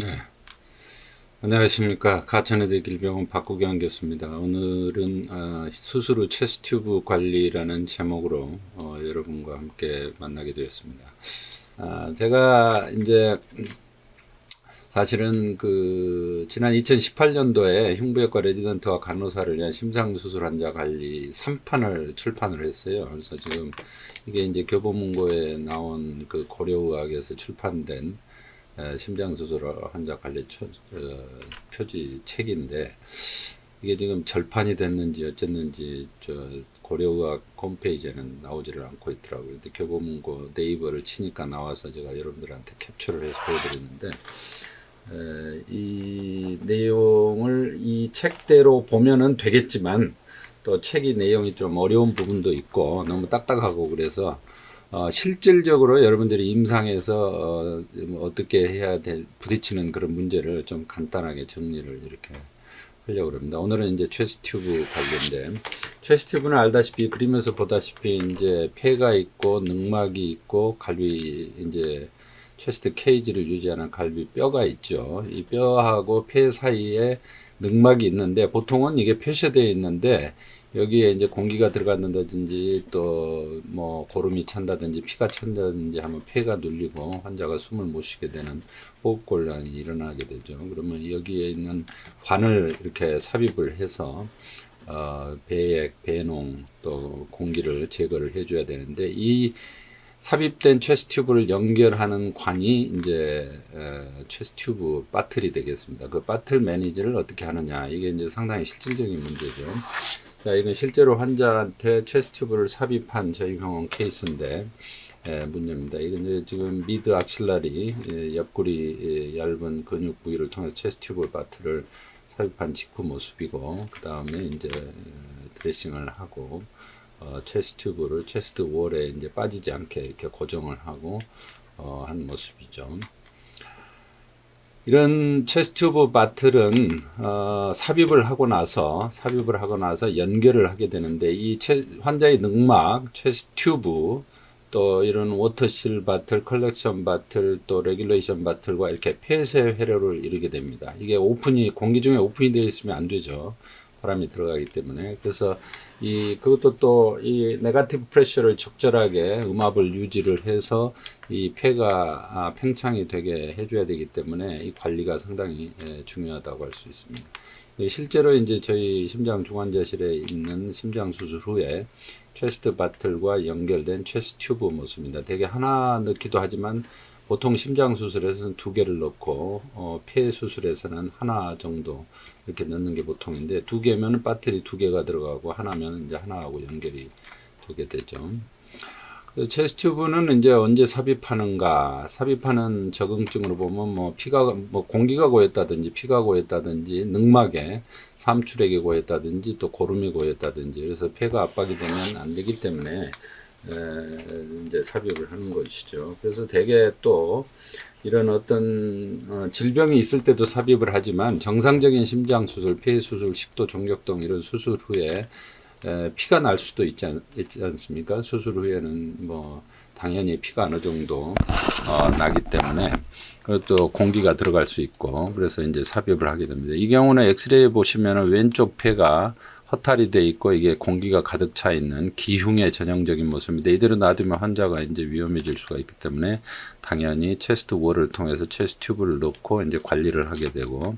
네, 안녕하십니까. 가천의대 길병원 박국영 교수입니다. 오늘은 수술 후 체스트 튜브 관리라는 제목으로 여러분과 함께 만나게 되었습니다. 제가 이제 사실은 지난 2018년도에 흉부외과 레지던트와 간호사를 위한 심상수술 환자 관리 3판을 출판을 했어요. 그래서 지금 이게 이제 교보문고에 나온 고려의학에서 출판된 심장수술 환자 관리 표지 책인데, 이게 지금 절판이 됐는지 어쨌는지 고려의학 홈페이지에는 나오지를 않고 있더라고요. 근데 교보문고 네이버를 치니까 나와서 제가 여러분들한테 캡처를 해서 보여드리는데, 이 내용을 이 책대로 보면은 되겠지만, 또 책이 내용이 좀 어려운 부분도 있고 너무 딱딱하고 그래서 실질적으로 여러분들이 임상에서 어떻게 해야 될 부딪히는 그런 문제를 좀 간단하게 정리를 이렇게 하려고 합니다. 오늘은 이제 체스트 튜브 관련된, 체스트 튜브는 알다시피 그림에서 보다시피 이제 폐가 있고 늑막이 있고 갈비, 이제 체스트 케이지를 유지하는 갈비 뼈가 있죠. 이 뼈하고 폐 사이에 늑막이 있는데, 보통은 이게 표시되어 있는데 여기에 이제 공기가 들어간다든지 또 뭐 고름이 찬다든지 피가 찬다든지 하면 폐가 눌리고 환자가 숨을 못 쉬게 되는 호흡곤란이 일어나게 되죠. 그러면 여기에 있는 관을 이렇게 삽입을 해서 배액, 배농 또 공기를 제거를 해줘야 되는데, 이 삽입된 체스트 튜브를 연결하는 관이 이제 체스트 튜브 바틀이 되겠습니다. 그 바틀 매니지를 어떻게 하느냐, 이게 이제 상당히 실질적인 문제죠. 자, 이건 실제로 환자한테 체스트 튜브를 삽입한 저희 병원 케이스인데 문제입니다. 이건 이제 지금 미드 악실라리 옆구리 얇은 근육 부위를 통해서 체스트 튜브 바틀을 삽입한 직후 모습이고, 그 다음에 이제 드레싱을 하고 체스트 튜브를 체스트 월에 이제 빠지지 않게 이렇게 고정을 하고 한 모습이죠. 이런 체스트 튜브 바틀은 삽입을 하고 나서 연결을 하게 되는데, 이 환자의 늑막, 체스트 튜브, 또 이런 워터실 바틀, 컬렉션 바틀, 또 레귤레이션 바틀과 이렇게 폐쇄 회로를 이루게 됩니다. 이게 공기 중에 오픈이 되어 있으면 안 되죠. 바람이 들어가기 때문에. 그래서 그것도 또 이 네거티브 프레셔를 적절하게 음압을 유지를 해서 이 폐가 팽창이 되게 해줘야 되기 때문에 이 관리가 상당히 중요하다고 할 수 있습니다. 실제로 이제 저희 심장 중환자실에 있는 심장 수술 후에 체스트 바틀과 연결된 체스트 튜브 모습입니다. 대개 하나 넣기도 하지만 보통 심장 수술에서는 두 개를 넣고 폐 수술에서는 하나 정도 이렇게 넣는 게 보통인데, 두 개면 배터리 두 개가 들어가고 하나면 이제 하나하고 연결이 되게 되죠. 체스트 튜브는 이제 언제 삽입하는가? 삽입하는 적응증으로 보면 공기가 고였다든지 피가 고였다든지 늑막에 삼출액이 고였다든지 또 고름이 고였다든지, 그래서 폐가 압박이 되면 안 되기 때문에 이제 삽입을 하는 것이죠. 그래서 대개 또 이런 어떤 질병이 있을 때도 삽입을 하지만, 정상적인 심장 수술, 폐 수술, 식도 종격동 이런 수술 후에 피가 날 수도 있지 않습니까? 수술 후에는 뭐 당연히 피가 어느 정도 나기 때문에, 그리고 또 공기가 들어갈 수 있고, 그래서 이제 삽입을 하게 됩니다. 이 경우는 엑스레이 보시면은 왼쪽 폐가 허탈이 돼 있고 이게 공기가 가득 차 있는 기흉의 전형적인 모습인데, 이대로 놔두면 환자가 이제 위험해질 수가 있기 때문에 당연히 체스트 월을 통해서 체스트 튜브를 넣고 이제 관리를 하게 되고,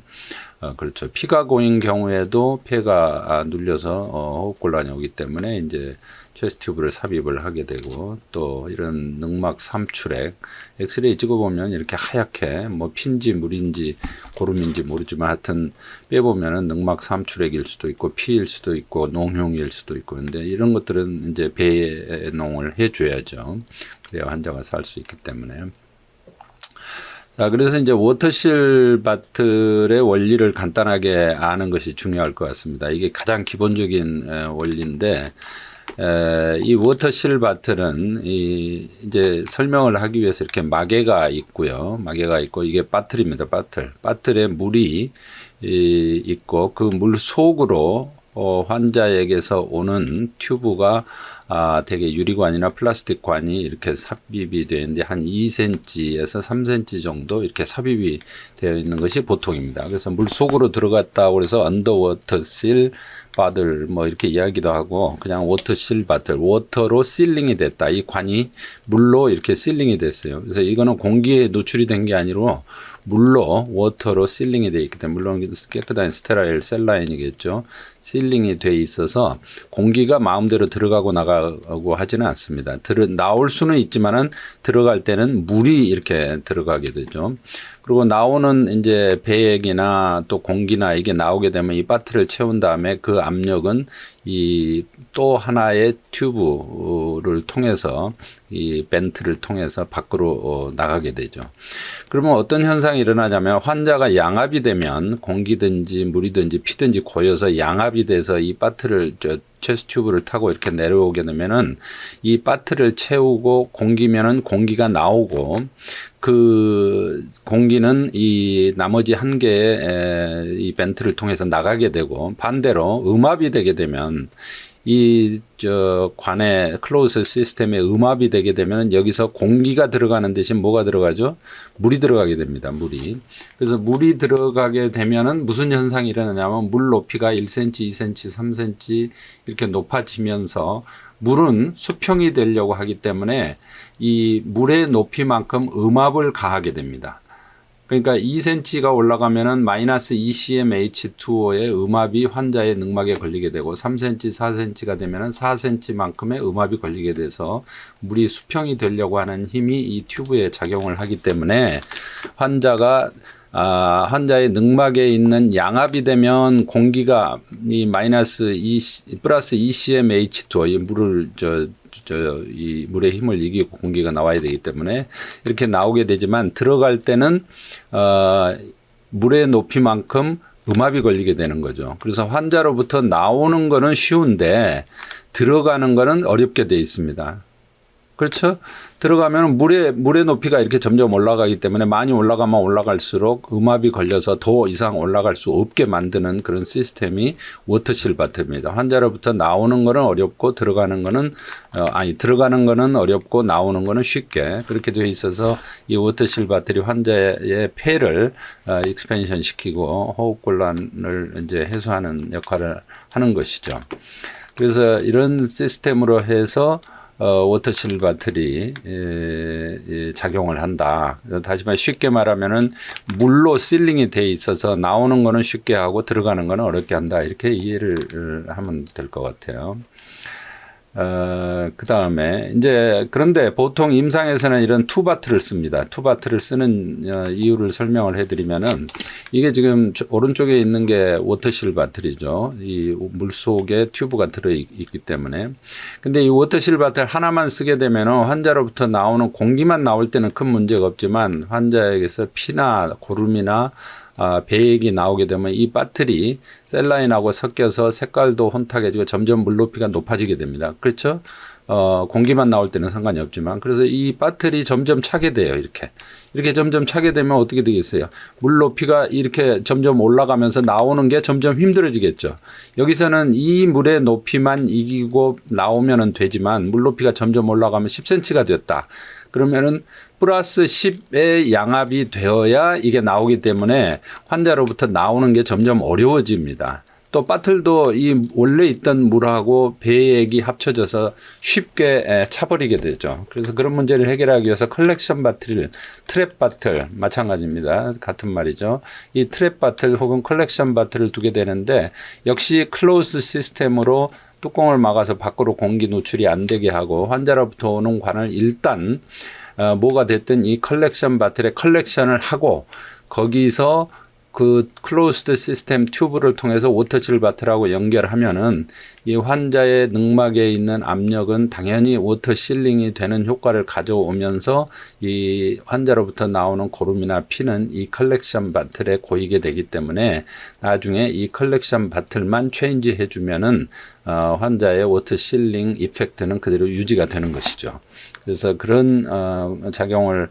그렇죠. 피가 고인 경우에도 폐가 눌려서 호흡곤란이 오기 때문에 이제 체스트 튜브를 삽입을 하게 되고, 또 이런 늑막 삼출액 엑스레이 찍어보면 이렇게 하얗게 뭐 핀지 물인지 고름인지 모르지만 하여튼 빼보면은 늑막 삼출액일 수도 있고 피일 수도 있고 농흉일 수도 있고, 근데 이런 것들은 이제 배농을 해줘야죠. 그래야 환자가 살 수 있기 때문에. 자, 그래서 이제 워터실 바틀의 원리를 간단하게 아는 것이 중요할 것 같습니다. 이게 가장 기본적인 원리인데, 이 워터실 바틀은 이제 설명을 하기 위해서 이렇게 마개가 있고요. 마개가 있고 이게 바틀입니다. 바틀에 물이 있고 그 물 속으로 환자에게서 오는 튜브가 되게 유리관이나 플라스틱 관이 이렇게 삽입이 되어 있는데 한 2cm에서 3cm 정도 이렇게 삽입이 되어 있는 것이 보통입니다. 그래서 물 속으로 들어갔다고 그래서 언더워터 실 바들 뭐 이렇게 이야기도 하고 그냥 워터실 바들, 워터로 실링이 됐다. 이 관이 물로 이렇게 실링이 됐어요. 그래서 이거는 공기에 노출이 된 게 아니고 물로 워터로 실링이 되어 있기 때문에 물론 깨끗한 스테라일 셀라인이겠죠. 실링이 되어 있어서 공기가 마음대로 들어가고 나가고 하지는 않습니다. 나올 수는 있지만은 들어갈 때는 물이 이렇게 들어가게 되죠. 그리고 나오는 이제 배액이나 또 공기나 이게 나오게 되면 이 바트를 채운 다음에 그 압력은 이 또 하나의 튜브를 통해서 이 벤트를 통해서 밖으로 나가게 되죠. 그러면 어떤 현상이 일어나냐면 환자가 양압이 되면 공기든지 물이든지 피든지 고여서 양압이 돼서 이 바트를 체스트 튜브를 타고 이렇게 내려오게 되면은 이 바트를 채우고 공기면은 공기가 나오고 그 공기는 이 나머지 한 개의 이 벤트를 통해서 나가게 되고 반대로 음압이 되게 되면 이 관의 클로즈 시스템에 음압이 되게 되면 여기서 공기가 들어가는 대신 뭐가 들어가죠? 물이 들어가게 됩니다. 물이. 그래서 물이 들어가게 되면은 무슨 현상이 일어나냐면 물 높이가 1cm, 2cm, 3cm 이렇게 높아지면서 물은 수평이 되려고 하기 때문에 이 물의 높이만큼 음압을 가하게 됩니다. 그러니까 2cm가 올라가면은 마이너스 2cm H2O의 음압이 환자의 늑막에 걸리게 되고 3cm, 4cm가 되면은 4cm만큼의 음압이 걸리게 돼서 물이 수평이 되려고 하는 힘이 이 튜브에 작용을 하기 때문에 환자의 늑막에 있는 양압이 되면 공기가 이 플러스 2cm H2O 이 물을 이 물의 힘을 이기고 공기가 나와야 되기 때문에 이렇게 나오게 되지만 들어갈 때는 물의 높이만큼 음압이 걸리게 되는 거죠. 그래서 환자로부터 나오는 거는 쉬운데 들어가는 거는 어렵게 돼 있습니다. 그렇죠? 들어가면 물의 높이가 이렇게 점점 올라가기 때문에 많이 올라가면 올라갈수록 음압이 걸려서 더 이상 올라갈 수 없게 만드는 그런 시스템이 워터실 바트입니다. 환자로부터 나오는 거는 어렵고 들어가는 거는 어렵고 나오는 거는 쉽게 그렇게 되어 있어서 이 워터실 바트리 환자의 폐를 익스펜션 시키고 호흡곤란을 이제 해소하는 역할을 하는 것이죠. 그래서 이런 시스템으로 해서 워터실 바틀이 작용을 한다. 다시 말해 쉽게 말하면은 물로 실링이 돼 있어서 나오는 거는 쉽게 하고 들어가는 거는 어렵게 한다. 이렇게 이해를 하면 될 것 같아요. 그 다음에 이제 그런데 보통 임상에서는 이런 투바트를 씁니다. 투바트를 쓰는 이유를 설명을 해드리면은 이게 지금 오른쪽에 있는 게 워터실 바틀이죠. 이 물속에 튜브가 들어있기 때문에. 근데 이 워터실 바틀 하나만 쓰게 되면은 환자로부터 나오는 공기만 나올 때는 큰 문제가 없지만 환자에게서 피나 고름이나 배액이 나오게 되면 이 바틀이 셀라인하고 섞여서 색깔도 혼탁해지고 점점 물 높이가 높아지게 됩니다. 그렇죠? 공기만 나올 때는 상관이 없지만 그래서 이 바틀이 점점 차게 돼요. 이렇게 점점 차게 되면 어떻게 되겠어요? 물 높이가 이렇게 점점 올라가면서 나오는 게 점점 힘들어지겠죠. 여기서는 이 물의 높이만 이기고 나오면은 되지만 물 높이가 점점 올라가면 10cm가 됐다. 그러면은 플러스 10의 양압이 되어야 이게 나오기 때문에 환자로부터 나오는 게 점점 어려워집니다. 또 바틀도 이 원래 있던 물하고 배액이 합쳐져서 쉽게 차버리게 되죠. 그래서 그런 문제를 해결하기 위해서 컬렉션 바틀, 트랩 바틀 마찬가지입니다. 같은 말이죠. 이 트랩 바틀 혹은 컬렉션 바틀을 두게 되는데 역시 클로즈 시스템으로 뚜껑을 막아서 밖으로 공기 노출이 안 되게 하고 환자로부터 오는 관을 일단 뭐가 됐든 이 컬렉션 바틀에 컬렉션을 하고 거기서 그 클로즈드 시스템 튜브를 통해서 워터실 바틀하고 연결하면은 이 환자의 늑막에 있는 압력은 당연히 워터 실링이 되는 효과를 가져오면서 이 환자로부터 나오는 고름이나 피는 이 컬렉션 바틀에 고이게 되기 때문에 나중에 이 컬렉션 바틀만 체인지 해주면은 환자의 워터 실링 이펙트는 그대로 유지가 되는 것이죠. 그래서 그런 작용을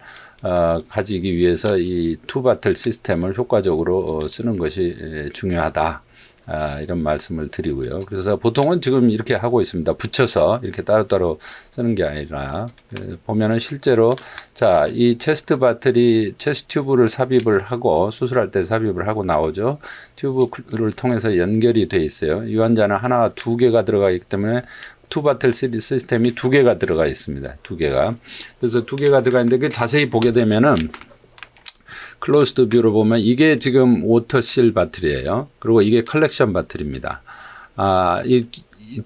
가지기 위해서 이 투바틀 시스템을 효과적으로 쓰는 것이 중요하다. 이런 말씀을 드리고요. 그래서 보통은 지금 이렇게 하고 있습니다. 붙여서 이렇게 따로따로 쓰는 게 아니라 보면은 실제로 자, 이 체스트 바틀이 체스트 튜브를 삽입을 하고 수술할 때 삽입을 하고 나오죠. 튜브를 통해서 연결이 돼 있어요. 이 환자는 하나, 두 개가 들어가 있기 때문에 투 바틀 시스템이 두 개가 들어가 있습니다. 두 개가. 그래서 두 개가 들어가 있는데 그 자세히 보게 되면은 클로스드 뷰로 보면 이게 지금 워터실 바틀이에요. 그리고 이게 컬렉션 바틀입니다. 이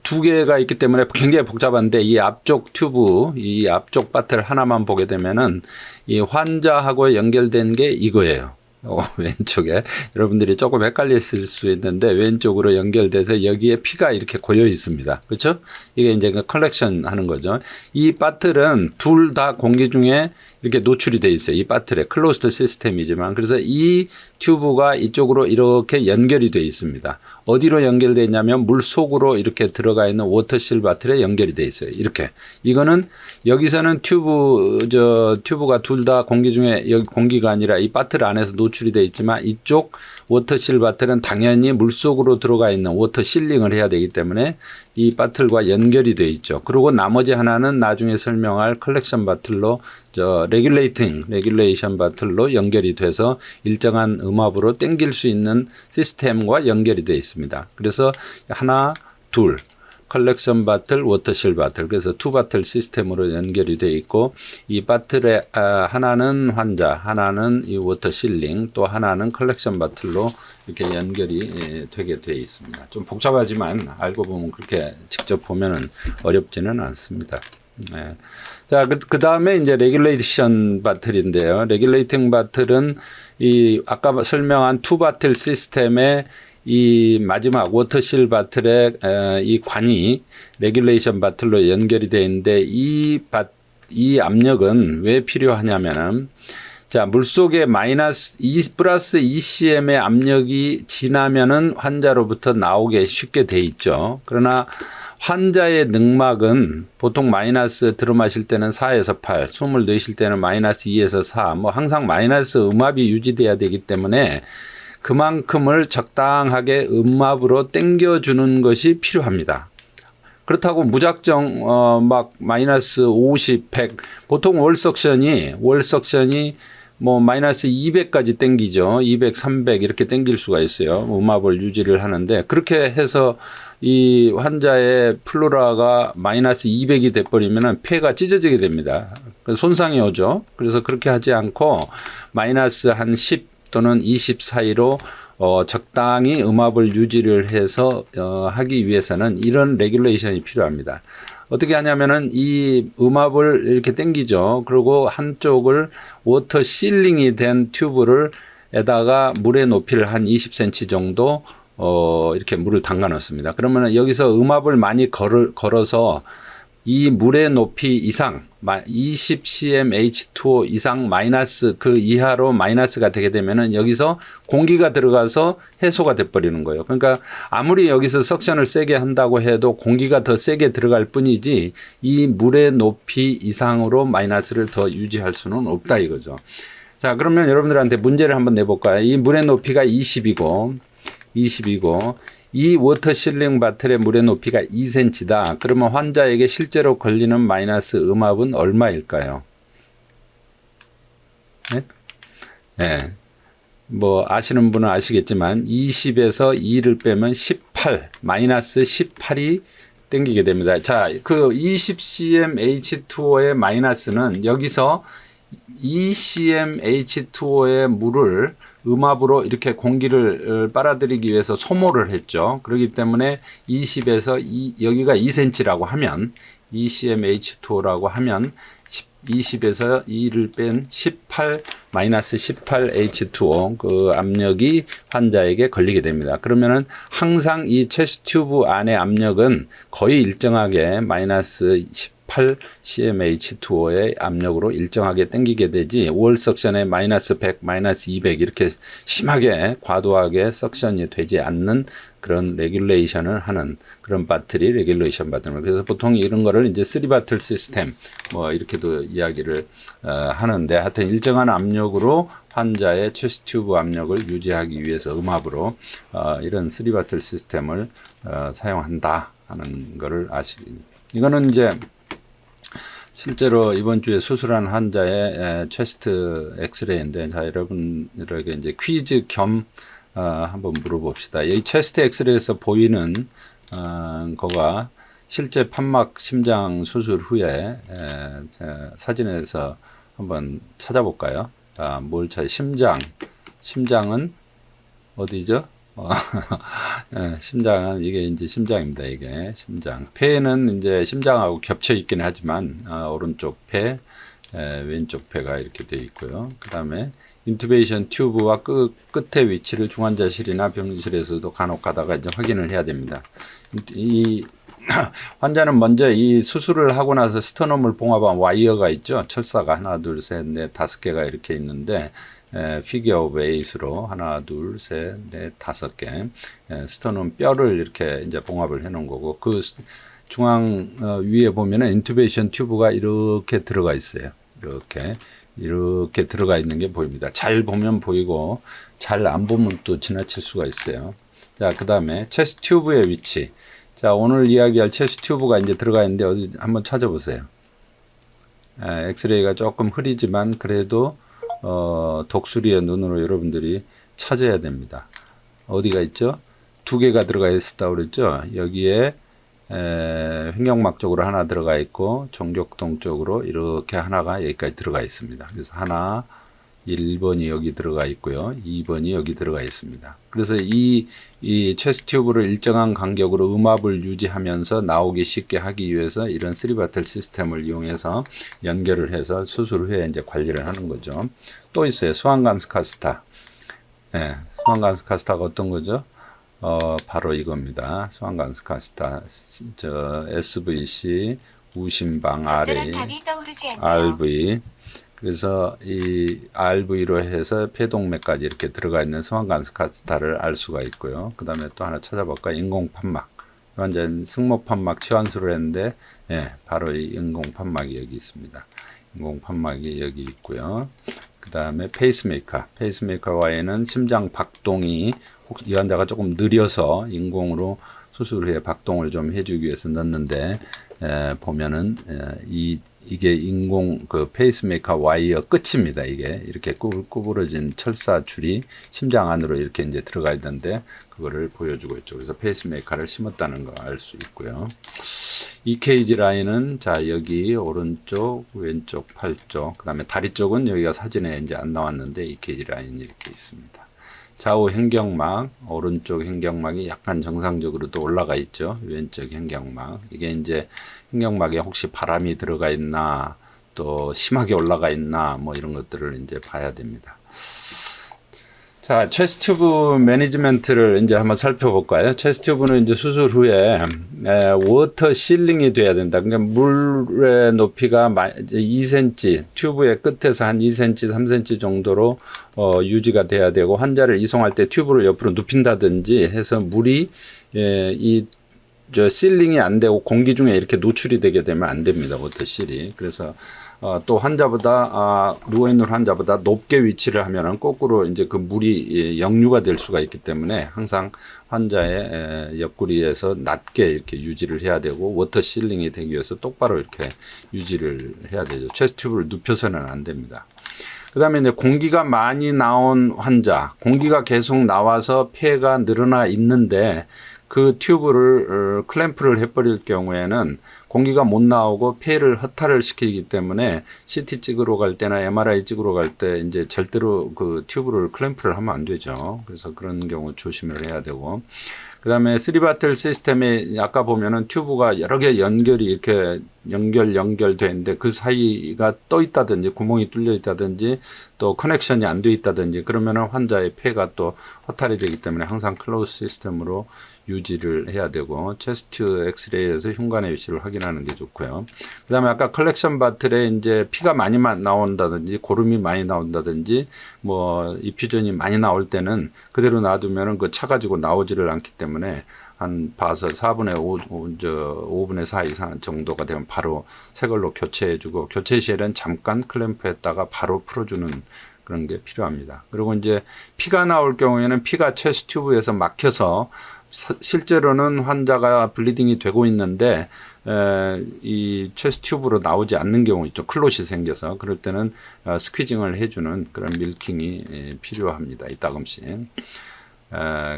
두 개가 있기 때문에 굉장히 복잡한데 이 앞쪽 튜브, 이 앞쪽 바틀 하나만 보게 되면은 이 환자하고 연결된 게 이거예요. 왼쪽에 여러분들이 조금 헷갈렸을 수 있는데 왼쪽으로 연결돼서 여기에 피가 이렇게 고여 있습니다. 그렇죠? 이게 이제 컬렉션 하는 거죠. 이 바틀은 둘 다 공기 중에 이렇게 노출이 돼 있어요. 이 바틀에 클로스드 시스템이지만 그래서 이 튜브가 이쪽으로 이렇게 연결이 돼 있습니다. 어디로 연결되어 있냐면 물 속으로 이렇게 들어가 있는 워터실 바틀에 연결이 돼 있어요. 이렇게. 이거는 여기서는 튜브가 둘 다 공기 중에 여기 공기가 아니라 이 바틀 안에서 노출이 돼 있지만 이쪽 워터실 바틀은 당연히 물 속으로 들어가 있는 워터 실링을 해야 되기 때문에 이 바틀과 연결이 돼 있죠. 그리고 나머지 하나는 나중에 설명할 컬렉션 바틀로 레귤레이션 바틀로 연결이 돼서 일정한 음압으로 땡길 수 있는 시스템과 연결이 되어 있습니다. 그래서 하나, 둘, 컬렉션 바틀, 워터실 바틀. 그래서 투 바틀 시스템으로 연결이 되어 있고 이 바틀에 하나는 환자, 하나는 이 워터 실링, 또 하나는 컬렉션 바틀로 이렇게 연결이 되게 되어 있습니다. 좀 복잡하지만 알고 보면 그렇게 직접 보면은 어렵지는 않습니다. 네. 자, 그 다음에 이제 레귤레이션 바틀인데요. 레귤레이팅 바틀은 이 아까 설명한 투 바틀 시스템의 이 마지막 워터실 바틀의 이 관이 레귤레이션 바틀로 연결이 되어 있는데 이 압력은 왜 필요하냐면은 자, 물속에 마이너스 2 플러스 ECM의 압력이 지나면은 환자로부터 나오게 쉽게 돼 있죠. 그러나 환자의 늑막은 보통 마이너스 들어마실 때는 4에서 8, 숨을 내쉴 때는 마이너스 2에서 4, 뭐 항상 마이너스 음압이 유지돼야 되기 때문에 그만큼을 적당하게 음압으로 땡겨주는 것이 필요합니다. 그렇다고 무작정 막 마이너스 50, 100 보통 월석션이 뭐 마이너스 200까지 땡기죠. 200, 300 이렇게 땡길 수가 있어요. 음압을 유지를 하는데 그렇게 해서 이 환자의 플로라가 마이너스 200이 돼버리면 폐가 찢어지게 됩니다. 손상이 오죠. 그래서 그렇게 하지 않고 마이너스 한 10 또는 20 사이로 적당히 음압을 유지를 해서 하기 위해서는 이런 레귤레이션이 필요합니다. 어떻게 하냐면은 이 음압을 이렇게 당기죠. 그리고 한쪽을 워터 실링이 된 튜브를 에다가 물의 높이를 한 20cm 정도 이렇게 물을 담가 놓습니다. 그러면 여기서 음압을 많이 걸어서 이 물의 높이 이상 20cm H2O 이상 마이너스 그 이하로 마이너스가 되게 되면은 여기서 공기가 들어가서 해소가 돼 버리는 거예요. 그러니까 아무리 여기서 석션을 세게 한다고 해도 공기가 더 세게 들어갈 뿐이지 이 물의 높이 이상으로 마이너스를 더 유지할 수는 없다 이거죠. 자, 그러면 여러분들한테 문제를 한번 내볼까요? 이 물의 높이가 20이고 이 워터 실링 바틀의 물의 높이가 2cm다. 그러면 환자에게 실제로 걸리는 마이너스 음압은 얼마일까요? 네? 네. 뭐 아시는 분은 아시겠지만 20에서 2를 빼면 18, 마이너스 18이 땡기게 됩니다. 자, 그 20cm H2O의 마이너스는 여기서 2cm H2O의 물을 음압으로 이렇게 공기를 빨아들이기 위해서 소모를 했죠. 그렇기 때문에 20에서 여기가 2cm라고 하면 2cmH2O라고 하면 20에서 2를 뺀 18 마이너스 18H2O 그 압력이 환자에게 걸리게 됩니다. 그러면은 항상 이 체스트 튜브 안의 압력은 거의 일정하게 마이너스 18 0.8 cmH2O의 압력으로 일정하게 당기게 되지 월 석션에 마이너스 100, 마이너스 200 이렇게 심하게 과도하게 석션이 되지 않는 그런 레귤레이션을 하는 그런 배터리 레귤레이션 배터리. 그래서 보통 이런 거를 이제 3바틀 시스템 뭐 이렇게도 이야기를 하는데 하여튼 일정한 압력으로 환자의 체스트 튜브 압력을 유지하기 위해서 음압으로 이런 3바틀 시스템을 사용한다 하는 거를 이거는 이제 실제로 이번 주에 수술한 환자의 체스트 엑스레이인데 자 여러분들에게 이제 퀴즈 겸 한번 물어봅시다. 이 체스트 엑스레이에서 보이는 거가 실제 판막 심장 수술 후에 사진에서 한번 찾아볼까요? 뭘 심장은 어디죠? 심장은 이게 이제 심장입니다. 이게 심장. 폐는 이제 심장하고 겹쳐 있기는 하지만 오른쪽 폐, 왼쪽 폐가 이렇게 되어 있고요. 그 다음에 인투베이션 튜브와 끝의 위치를 중환자실이나 병실에서도 간혹 가다가 이제 확인을 해야 됩니다. 이 환자는 먼저 이 수술을 하고 나서 스터넘을 봉합한 와이어가 있죠. 철사가 하나, 둘, 셋, 넷, 5개가 이렇게 있는데 피겨 오브 8으로 하나, 둘, 셋, 넷, 5개 스터넘 뼈를 이렇게 이제 봉합을 해 놓은 거고 그 중앙 위에 보면은 인투베이션 튜브가 이렇게 들어가 있어요. 이렇게 들어가 있는 게 보입니다. 잘 보면 보이고 잘 안 보면 또 지나칠 수가 있어요. 자, 그 다음에 체스트 튜브의 위치. 자, 오늘 이야기할 체스트 튜브가 이제 들어가 있는데 어디 한번 찾아보세요. 엑스레이가 조금 흐리지만 그래도 독수리의 눈으로 여러분들이 찾아야 됩니다. 어디가 있죠? 2개가 들어가 있었다고 그랬죠? 여기에 횡격막 쪽으로 하나 들어가 있고 정격동 쪽으로 이렇게 하나가 여기까지 들어가 있습니다. 그래서 하나 1번이 여기 들어가 있고요. 2번이 여기 들어가 있습니다. 그래서 이 체스트 튜브를 일정한 간격으로 음압을 유지하면서 나오기 쉽게 하기 위해서 이런 3바틀 시스템을 이용해서 연결을 해서 수술 후에 이제 관리를 하는 거죠. 또 있어요. 수환관스 카스타. 네, 수환관스 카스타가 어떤 거죠? 바로 이겁니다. 수환관스 카스타. SVC, 우심방, RV. 그래서 이 RV로 해서 폐동맥까지 이렇게 들어가 있는 수환관스 카스타를 알 수가 있고요. 그 다음에 또 하나 찾아볼까요? 인공판막. 완전 승모판막 치환술을 했는데, 바로 이 인공판막이 여기 있습니다. 인공판막이 여기 있고요. 그 다음에 페이스메이커. 페이스메이커와에는 심장 박동이 혹시 이 환자가 조금 느려서 인공으로 수술 후에 박동을 좀 해주기 위해서 넣는데, 보면은, 이게 인공 그 페이스메이커 와이어 끝입니다. 이게 이렇게 구부러진 철사 줄이 심장 안으로 이렇게 이제 들어가 있는데 그거를 보여주고 있죠. 그래서 페이스메이커를 심었다는 걸 알 수 있고요. EKG 라인은 자 여기 오른쪽, 왼쪽, 팔 쪽, 그다음에 다리 쪽은 여기가 사진에 이제 안 나왔는데 EKG 라인이 이렇게 있습니다. 좌우 횡격막, 오른쪽 횡격막이 약간 정상적으로 또 올라가 있죠. 왼쪽 횡격막. 이게 이제 횡격막에 혹시 바람이 들어가 있나, 또 심하게 올라가 있나, 뭐 이런 것들을 이제 봐야 됩니다. 자, 체스트 튜브 매니지먼트를 이제 한번 살펴볼까요? 체스트 튜브는 이제 수술 후에 워터 실링이 돼야 된다. 그러니까 물의 높이가 이제 2cm, 튜브의 끝에서 한 2cm, 3cm 정도로 유지가 돼야 되고 환자를 이송할 때 튜브를 옆으로 눕힌다든지 해서 물이 실링이 안 되고 공기 중에 이렇게 노출이 되게 되면 안 됩니다. 워터실이. 그래서 또 환자보다 누워있는 환자보다 높게 위치를 하면은 거꾸로 이제 그 물이 역류가 될 수가 있기 때문에 항상 환자의 옆구리에서 낮게 이렇게 유지를 해야 되고 워터 실링이 되기 위해서 똑바로 이렇게 유지를 해야 되죠. 체스트 튜브를 눕혀서는 안 됩니다. 그 다음에 이제 공기가 많이 나온 환자, 공기가 계속 나와서 폐가 늘어나 있는데 그 튜브를 클램프를 해버릴 경우에는 공기가 못 나오고 폐를 허탈을 시키기 때문에 CT 찍으러 갈 때나 MRI 찍으러 갈 때 이제 절대로 그 튜브를 클램프를 하면 안 되죠. 그래서 그런 경우 조심을 해야 되고. 그 다음에 3바틀 시스템에 아까 보면은 튜브가 여러 개 연결이 이렇게 연결돼 있는데 그 사이가 떠 있다든지 구멍이 뚫려 있다든지 또 커넥션이 안 돼 있다든지 그러면은 환자의 폐가 또 허탈이 되기 때문에 항상 클로즈 시스템으로 유지를 해야 되고 체스트 엑스레이에서 흉관의 위치를 확인하는 게 좋고요. 그다음에 아까 컬렉션 바틀에 이제 피가 많이 나온다든지 고름이 많이 나온다든지 뭐 이퓨전이 많이 나올 때는 그대로 놔두면은 그 차가지고 나오지를 않기 때문에 한 봐서 4분의 5분의 4 이상 정도가 되면 바로 새 걸로 교체해주고 교체 시에는 잠깐 클램프했다가 바로 풀어주는 그런 게 필요합니다. 그리고 이제 피가 나올 경우에는 피가 체스트 튜브에서 막혀서 실제로는 환자가 블리딩이 되고 있는데 이 체스트 튜브로 나오지 않는 경우 있죠. 클롯이 생겨서 그럴 때는 스퀴징을 해주는 그런 밀킹이 필요합니다. 이따금씩.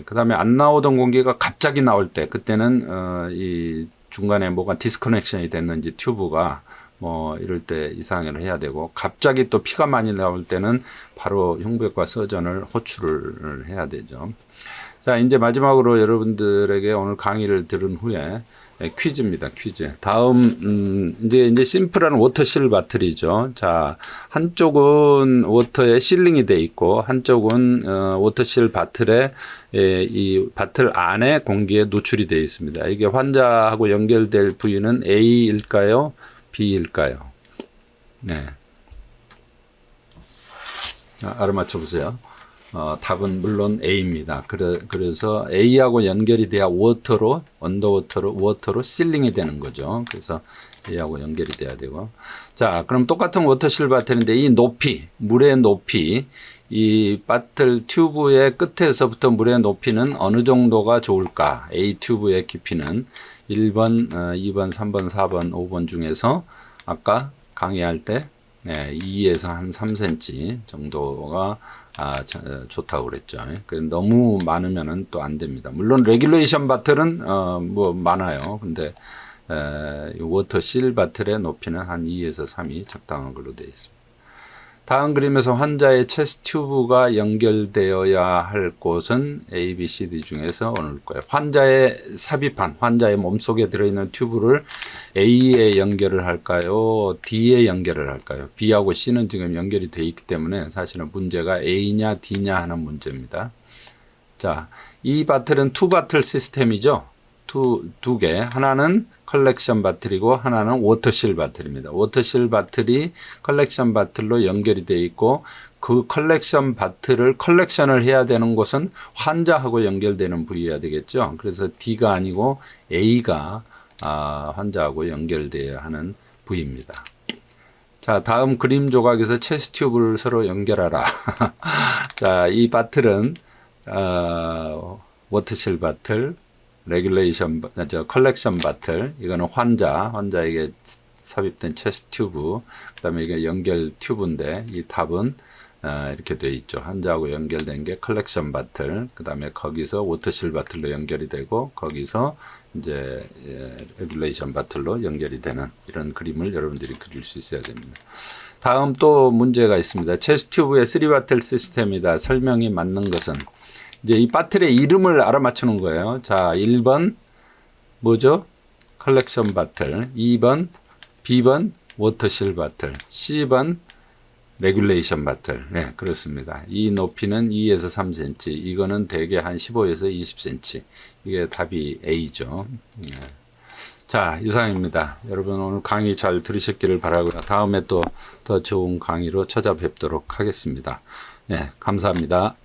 그 다음에 안 나오던 공기가 갑자기 나올 때 그때는 이 중간에 뭐가 디스커넥션이 됐는지 튜브가 뭐 이럴 때 이상을 해야 되고 갑자기 또 피가 많이 나올 때는 바로 흉부외과 서전을 호출을 해야 되죠. 자, 이제 마지막으로 여러분들에게 오늘 강의를 들은 후에 퀴즈입니다. 퀴즈. 다음 이제 심플한 워터실 바틀이죠. 자, 한쪽은 워터에 실링이 돼 있고 한쪽은 워터실 바틀에 이 바틀 안에 공기에 노출이 되어 있습니다. 이게 환자하고 연결될 부위는 A일까요? B일까요? 네. 알아맞혀 보세요. 답은 물론 A입니다. 그래서 A하고 연결이 돼야 워터로 실링이 되는 거죠. 그래서 A하고 연결이 돼야 되고. 자, 그럼 똑같은 워터실 바틀인데 이 높이, 물의 높이, 이 바틀 튜브의 끝에서부터 물의 높이는 어느 정도가 좋을까? A 튜브의 깊이는 1번, 2번, 3번, 4번, 5번 중에서 아까 강의할 때 2에서 한 3cm 정도가 좋다고 그랬죠. 너무 많으면은 또 안 됩니다. 물론 레귤레이션 바틀은 뭐 많아요. 근데 워터실 바틀의 높이는 한 2에서 3이 적당한 걸로 되어 있습니다. 다음 그림에서 환자의 체스트 튜브가 연결되어야 할 곳은 A, B, C, D 중에서 어느 거예요? 환자의 삽입한, 환자의 몸속에 들어있는 튜브를 A에 연결을 할까요? D에 연결을 할까요? B하고 C는 지금 연결이 되어 있기 때문에 사실은 문제가 A냐 D냐 하는 문제입니다. 자, 이 바틀은 투 바틀 시스템이죠. 두 개. 하나는 컬렉션 바틀이고 하나는 워터실 바틀입니다. 워터실 바틀이 컬렉션 바틀로 연결이 되어 있고 그 컬렉션 바틀을 컬렉션을 해야 되는 곳은 환자하고 연결되는 부위여야 되겠죠. 그래서 D가 아니고 A가 환자하고 연결되어야 하는 부위입니다. 자, 다음 그림 조각에서 체스트 튜브를 서로 연결하라. 자, 이 바틀은 워터실 바틀, 레귤레이션, 컬렉션 바틀, 이거는 환자에게 삽입된 체스트 튜브, 그 다음에 이게 연결 튜브인데, 이 답은, 이렇게 되어 있죠. 환자하고 연결된 게 컬렉션 바틀, 그 다음에 거기서 워터실 바틀로 연결이 되고, 거기서 이제, 레귤레이션 바틀로 연결이 되는 이런 그림을 여러분들이 그릴 수 있어야 됩니다. 다음 또 문제가 있습니다. 체스트 튜브의 3바틀 시스템이다. 설명이 맞는 것은 이제 이 바틀의 이름을 알아맞추는 거예요. 자, 1번 뭐죠? 컬렉션 바틀, 2번, B번 워터실 바틀, C번 레귤레이션 바틀. 네, 그렇습니다. 이 높이는 2에서 3cm, 이거는 대개 한 15에서 20cm. 이게 답이 A죠. 네. 자, 이상입니다. 여러분 오늘 강의 잘 들으셨기를 바라고요. 다음에 또 더 좋은 강의로 찾아뵙도록 하겠습니다. 네, 감사합니다.